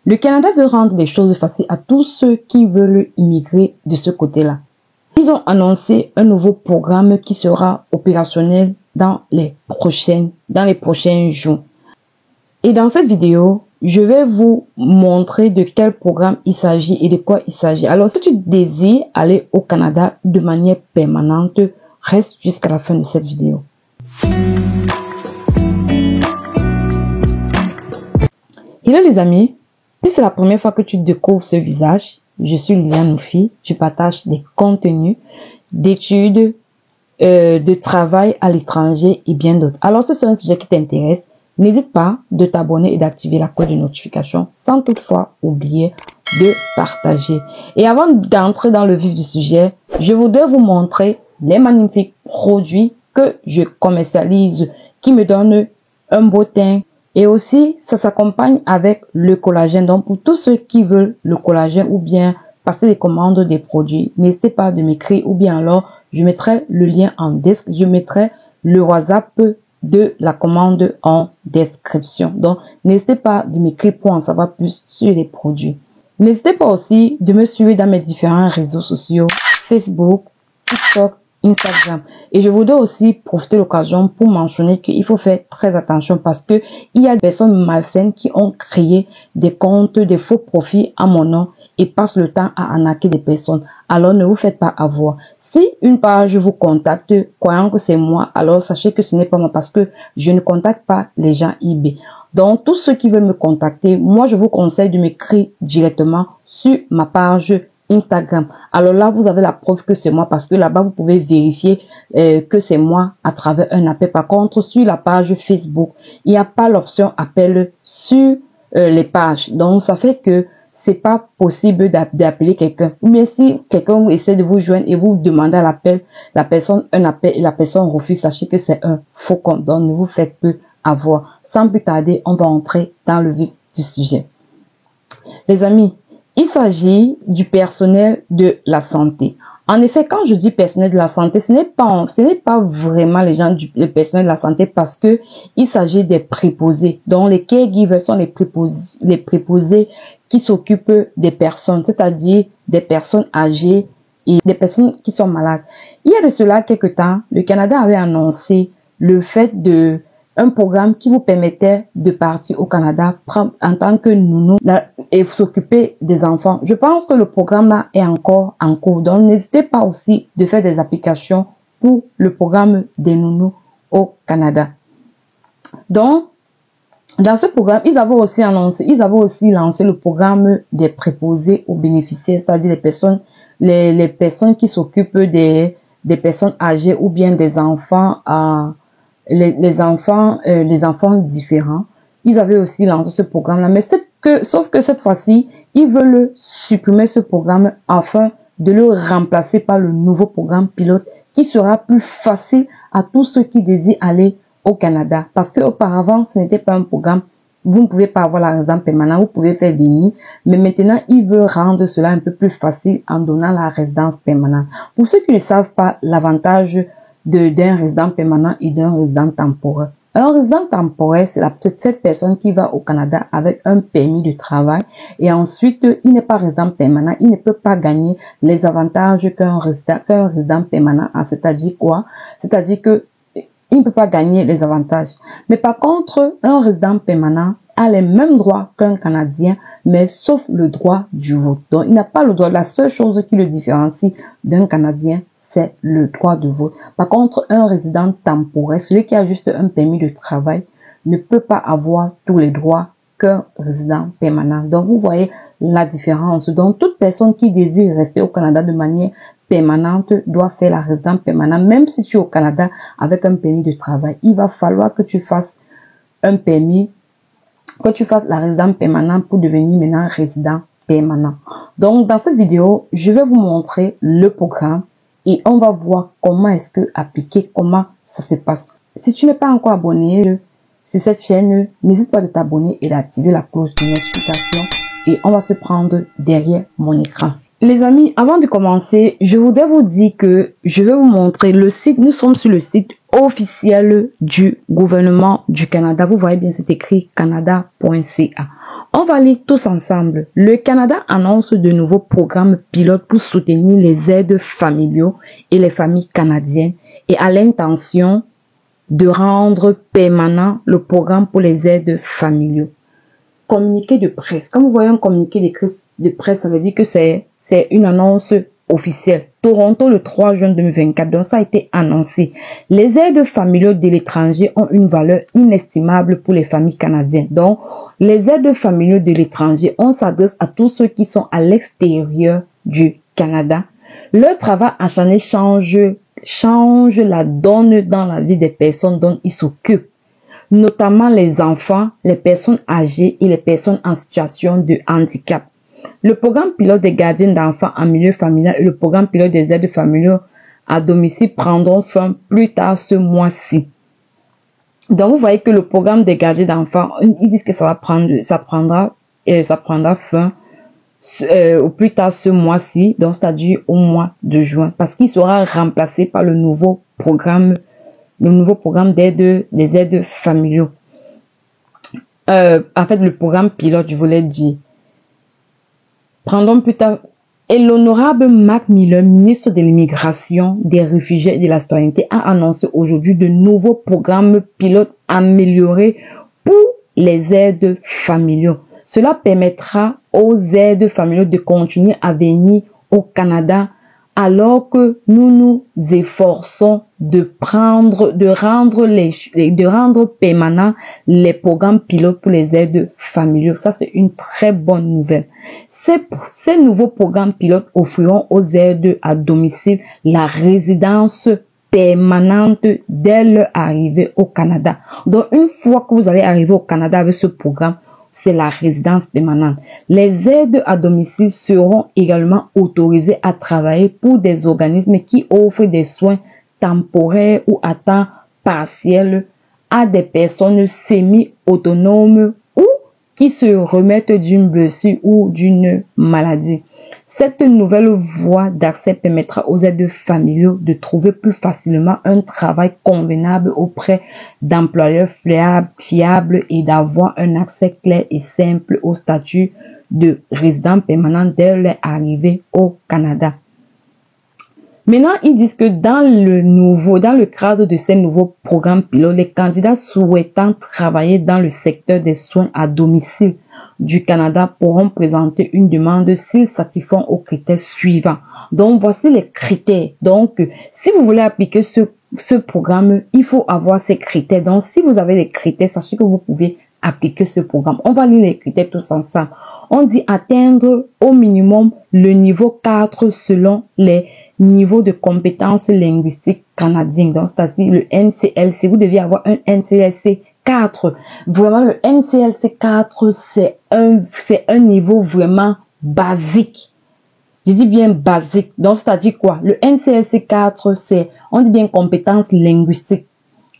Le Canada veut rendre les choses faciles à tous ceux qui veulent immigrer de ce côté-là. Ils ont annoncé un nouveau programme qui sera opérationnel dans les prochains jours. Et dans cette vidéo, je vais vous montrer de quel programme il s'agit et de quoi il s'agit. Alors, si tu désires aller au Canada de manière permanente, reste jusqu'à la fin de cette vidéo. Hello les amis, si c'est la première fois que tu découvres ce visage, je suis Liliane Oufi, je partage des contenus d'études, de travail à l'étranger et bien d'autres. Alors, si c'est un sujet qui t'intéresse, n'hésite pas de t'abonner et d'activer la cloche de notification sans toutefois oublier de partager. Et avant d'entrer dans le vif du sujet, je voudrais vous montrer les magnifiques produits que je commercialise qui me donnent un beau teint. Et aussi, ça s'accompagne avec le collagène. Donc, pour tous ceux qui veulent le collagène ou bien passer des commandes des produits, n'hésitez pas de m'écrire ou bien alors, je mettrai le lien en description. Je mettrai le WhatsApp de la commande en description. Donc, n'hésitez pas de m'écrire pour en savoir plus sur les produits. N'hésitez pas aussi de me suivre dans mes différents réseaux sociaux, Facebook, TikTok, Instagram. Et je voudrais aussi profiter de l'occasion pour mentionner qu'il faut faire très attention parce que il y a des personnes malsaines qui ont créé des comptes, des faux profils à mon nom et passent le temps à arnaquer des personnes. Alors ne vous faites pas avoir. Si une page vous contacte, croyant que c'est moi, alors sachez que ce n'est pas moi parce que je ne contacte pas les gens eBay. Donc, tous ceux qui veulent me contacter, moi, je vous conseille de m'écrire directement sur ma page Instagram. Alors là, vous avez la preuve que c'est moi parce que là-bas, vous pouvez vérifier que c'est moi à travers un appel. Par contre, sur la page Facebook, il n'y a pas l'option appel sur les pages. Donc, ça fait que c'est pas possible d'appeler quelqu'un. Mais si quelqu'un essaie de vous joindre et vous demandez à l'appel, la personne un appel et la personne refuse, sachez que c'est un faux compte. Donc, ne vous faites plus avoir. Sans plus tarder, on va entrer dans le vif du sujet. Les amis, il s'agit du personnel de la santé. En effet, quand je dis personnel de la santé, ce n'est pas vraiment le personnel de la santé parce que il s'agit des préposés. Donc, les caregivers sont les préposés qui s'occupent des personnes, c'est-à-dire des personnes âgées et des personnes qui sont malades. Il y a de cela quelques temps, le Canada avait annoncé le fait de un programme qui vous permettait de partir au Canada en tant que nounou et s'occuper des enfants. Je pense que le programme là est encore en cours. Donc, n'hésitez pas aussi de faire des applications pour le programme des nounous au Canada. Donc, dans ce programme, ils avaient aussi lancé le programme des préposés aux bénéficiaires, c'est-à-dire les personnes qui s'occupent des personnes âgées ou bien des enfants les enfants différents. Ils avaient aussi lancé ce programme-là, mais sauf que cette fois-ci, ils veulent supprimer ce programme afin de le remplacer par le nouveau programme pilote qui sera plus facile à tous ceux qui désirent aller au Canada. Parce que auparavant, ce n'était pas un programme. Vous ne pouvez pas avoir la résidence permanente, vous pouvez faire venir, mais maintenant, ils veulent rendre cela un peu plus facile en donnant la résidence permanente. Pour ceux qui ne savent pas l'avantage d'un résident permanent et d'un résident temporaire. Un résident temporaire, c'est cette personne qui va au Canada avec un permis de travail et ensuite, il n'est pas résident permanent, il ne peut pas gagner les avantages qu'un résident permanent a. C'est-à-dire quoi? C'est-à-dire que il ne peut pas gagner les avantages. Mais par contre, un résident permanent a les mêmes droits qu'un Canadien, mais sauf le droit du vote. Donc, il n'a pas le droit. La seule chose qui le différencie d'un Canadien, c'est le droit de vote. Par contre, un résident temporaire, celui qui a juste un permis de travail, ne peut pas avoir tous les droits qu'un résident permanent. Donc, vous voyez la différence. Donc, toute personne qui désire rester au Canada de manière permanente doit faire la résidence permanente. Même si tu es au Canada avec un permis de travail, il va falloir que tu fasses un permis, que tu fasses la résidence permanente pour devenir maintenant résident permanent. Donc, dans cette vidéo, je vais vous montrer le programme et on va voir comment est-ce que appliquer, comment ça se passe. Si tu n'es pas encore abonné sur cette chaîne, n'hésite pas de t'abonner et d'activer la cloche de notification et on va se prendre derrière mon écran. Les amis, avant de commencer, je voudrais vous dire que je vais vous montrer le site. Nous sommes sur le site officiel du gouvernement du Canada. Vous voyez bien, c'est écrit canada.ca. On va lire tous ensemble. Le Canada annonce de nouveaux programmes pilotes pour soutenir les aides familiaux et les familles canadiennes et a l'intention de rendre permanent le programme pour les aides familiaux. Communiqué de presse. Quand vous voyez un communiqué de presse, ça veut dire que c'est une annonce officielle. Toronto, le 3 juin 2024, donc ça a été annoncé. Les aides familiales de l'étranger ont une valeur inestimable pour les familles canadiennes. Donc, les aides familiales de l'étranger, on s'adresse à tous ceux qui sont à l'extérieur du Canada. Leur travail acharné change la donne dans la vie des personnes dont ils s'occupent, notamment les enfants, les personnes âgées et les personnes en situation de handicap. Le programme pilote des gardiens d'enfants en milieu familial et le programme pilote des aides familiaux à domicile prendront fin plus tard ce mois-ci. Donc, vous voyez que le programme des gardiens d'enfants, ils disent que ça prendra fin au plus tard ce mois-ci, donc c'est-à-dire au mois de juin, parce qu'il sera remplacé par le nouveau programme d'aide, des aides familiaux. En fait, le programme pilote, je voulais dire. Prendons plus tard. Et l'honorable Mac Miller, ministre de l'immigration, des réfugiés et de la citoyenneté, a annoncé aujourd'hui de nouveaux programmes pilotes améliorés pour les aides familiaux. Cela permettra aux aides familiaux de continuer à venir au Canada alors que nous nous efforçons de rendre permanents les programmes pilotes pour les aides familiaux. Ça, c'est une très bonne nouvelle. Ces nouveaux programmes pilotes offriront aux aides à domicile la résidence permanente dès leur arrivée au Canada. Donc, une fois que vous allez arriver au Canada avec ce programme, c'est la résidence permanente. Les aides à domicile seront également autorisées à travailler pour des organismes qui offrent des soins temporaires ou à temps partiel à des personnes semi-autonomes ou qui se remettent d'une blessure ou d'une maladie. Cette nouvelle voie d'accès permettra aux aides familiaux de trouver plus facilement un travail convenable auprès d'employeurs fiables et d'avoir un accès clair et simple au statut de résident permanent dès leur arrivée au Canada. Maintenant, ils disent que dans le cadre de ces nouveaux programmes pilotes, les candidats souhaitant travailler dans le secteur des soins à domicile du Canada pourront présenter une demande s'ils satisfont aux critères suivants. Donc, voici les critères. Donc, si vous voulez appliquer ce programme, il faut avoir ces critères. Donc, si vous avez les critères, sachez que vous pouvez appliquer ce programme. On va lire les critères tous ensemble. On dit atteindre au minimum le niveau 4 selon les niveaux de compétences linguistiques canadiens. Donc, c'est-à-dire le NCLC. Vous devez avoir un NCLC 4. Vraiment, le NCLC 4, c'est un niveau vraiment basique. Je dis bien basique. Donc, c'est-à-dire quoi? Le NCLC 4, on dit bien compétences linguistiques.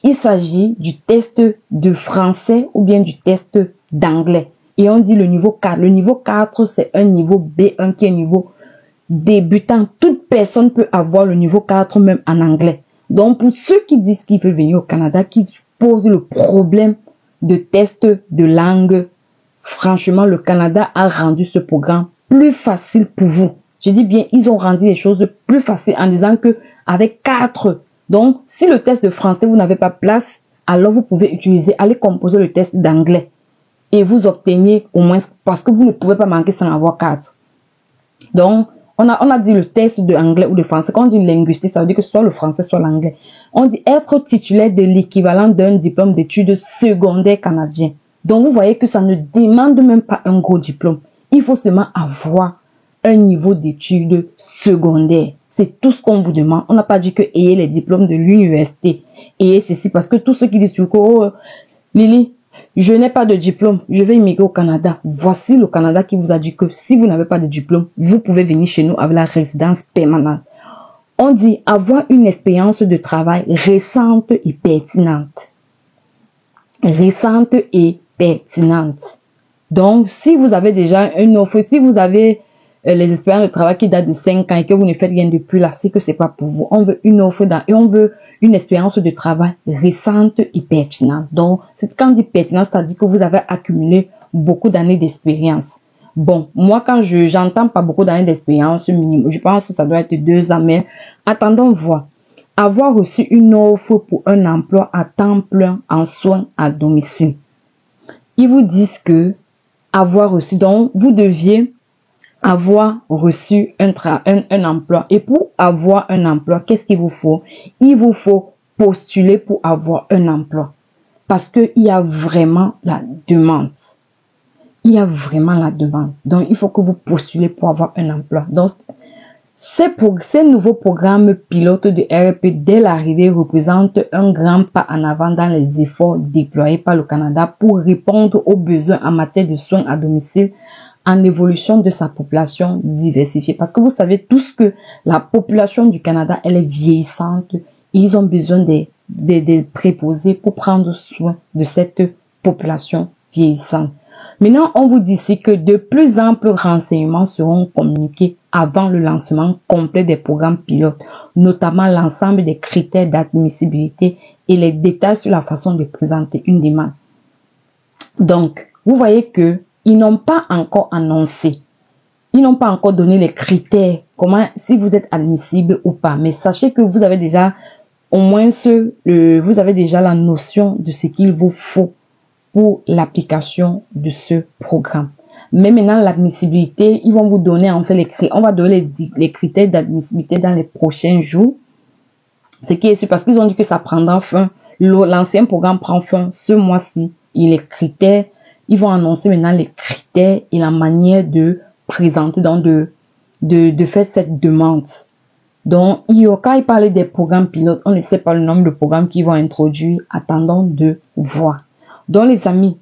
Il s'agit du test de français ou bien du test d'anglais. Et on dit le niveau 4. Le niveau 4, c'est un niveau B1 qui est un niveau débutant. Toute personne peut avoir le niveau 4 même en anglais. Donc, pour ceux qui disent qu'ils veulent venir au Canada, qui posent le problème de test de langue, franchement, le Canada a rendu ce programme plus facile pour vous. Je dis bien, ils ont rendu les choses plus faciles en disant que avec 4, donc, si le test de français, vous n'avez pas place, alors vous pouvez aller composer le test d'anglais et vous obtenez au moins, parce que vous ne pouvez pas manquer sans avoir 4. Donc, on a dit le test de anglais ou de français. Quand on dit linguistique, ça veut dire que soit le français, soit l'anglais. On dit être titulaire de l'équivalent d'un diplôme d'études secondaires canadien. Donc, vous voyez que ça ne demande même pas un gros diplôme. Il faut seulement avoir un niveau d'études secondaires. C'est tout ce qu'on vous demande. On n'a pas dit que ayez les diplômes de l'université. Ayez ceci parce que tous ceux qui disent que, oh, Lily, je n'ai pas de diplôme, je vais immigrer au Canada. Voici le Canada qui vous a dit que si vous n'avez pas de diplôme, vous pouvez venir chez nous avec la résidence permanente. On dit avoir une expérience de travail récente et pertinente. Récente et pertinente. Donc, si vous avez déjà une offre, si vous avez les expériences de travail qui datent de 5 ans et que vous ne faites rien depuis là, c'est que c'est pas pour vous. On veut une offre et on veut une expérience de travail récente et pertinente. Donc, quand on dit pertinente, c'est-à-dire que vous avez accumulé beaucoup d'années d'expérience. Bon, moi, quand j'entends pas beaucoup d'années d'expérience, minimum, je pense que ça doit être 2 ans, mais attendons voir. Avoir reçu une offre pour un emploi à temps plein en soins à domicile. Ils vous disent que avoir reçu, donc vous deviez avoir reçu un emploi. Et pour avoir un emploi, qu'est-ce qu'il vous faut? Il vous faut postuler pour avoir un emploi. Parce qu'il y a vraiment la demande. Il y a vraiment la demande. Donc, il faut que vous postulez pour avoir un emploi. Donc, ces nouveaux programmes pilotes de RP dès l'arrivée représentent un grand pas en avant dans les efforts déployés par le Canada pour répondre aux besoins en matière de soins à domicile en évolution de sa population diversifiée. Parce que vous savez tous que la population du Canada, elle est vieillissante. Ils ont besoin des préposés pour prendre soin de cette population vieillissante. Maintenant, on vous dit ici que de plus amples renseignements seront communiqués avant le lancement complet des programmes pilotes, notamment l'ensemble des critères d'admissibilité et les détails sur la façon de présenter une demande. Donc, vous voyez que ils n'ont pas encore annoncé, ils n'ont pas encore donné les critères, comment, si vous êtes admissible ou pas. Mais sachez que vous avez déjà, au moins vous avez déjà la notion de ce qu'il vous faut pour l'application de ce programme. Mais maintenant, l'admissibilité, ils vont vous donner en fait les critères. On va donner les critères d'admissibilité dans les prochains jours. Ce qui est sûr, parce qu'ils ont dit que ça prendra fin. L'ancien programme prend fin ce mois-ci. Et les critères, ils vont annoncer maintenant les critères et la manière de présenter, donc de faire cette demande. Donc, quand il parlait des programmes pilotes, on ne sait pas le nombre de programmes qu'ils vont introduire. Attendons de voir. Donc, les amis,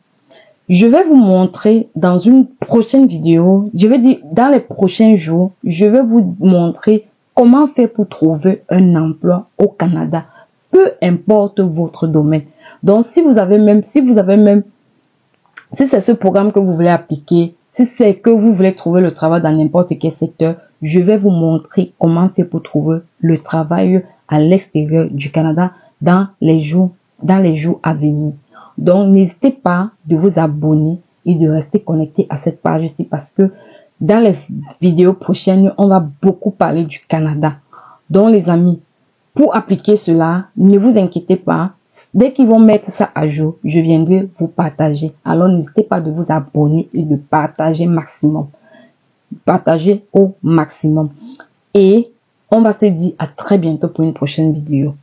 je vais vous montrer dans une prochaine vidéo, je vais dire dans les prochains jours, je vais vous montrer comment faire pour trouver un emploi au Canada, peu importe votre domaine. Donc, si c'est ce programme que vous voulez appliquer, si c'est que vous voulez trouver le travail dans n'importe quel secteur, je vais vous montrer comment faire pour trouver le travail à l'extérieur du Canada dans les jours à venir. Donc, n'hésitez pas de vous abonner et de rester connecté à cette page ici parce que dans les vidéos prochaines, on va beaucoup parler du Canada. Donc, les amis, pour appliquer cela, ne vous inquiétez pas. Dès qu'ils vont mettre ça à jour, je viendrai vous partager. Alors, n'hésitez pas de vous abonner et de partager maximum. Partagez au maximum. Et on va se dire à très bientôt pour une prochaine vidéo.